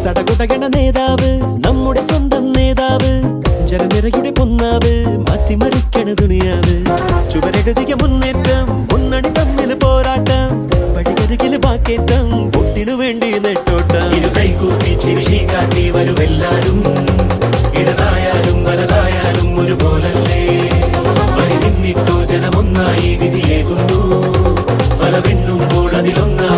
സടകുടകണ നേതാവ്, നമ്മുടെ സ്വന്തം നേതാവ്, ജനനിരയുടെ പൊന്നാവ്, മാറ്റിമറിക്കണ ദുനിയാവ്. ചുവരെഴുതിയ മുന്നേറ്റം, മുന്നണി തമ്മിൽ പോരാട്ടം, വഴിയരികില് വാക്കേറ്റം, പൊട്ടിനു വേണ്ടി നെട്ടോട്ടം. ഇരു കൈകൂപ്പി ചിരിശി കാട്ടി വരുമെല്ലാരും, ഇടതായാലും വലതായാലും ഒരുപോലല്ലേ. വരി നിന്നിട്ടോ ജനമൊന്നായി വിധിയേകുന്നു, ഫലമെണ്ണുമ്പോൾ അതിലൊന്നായി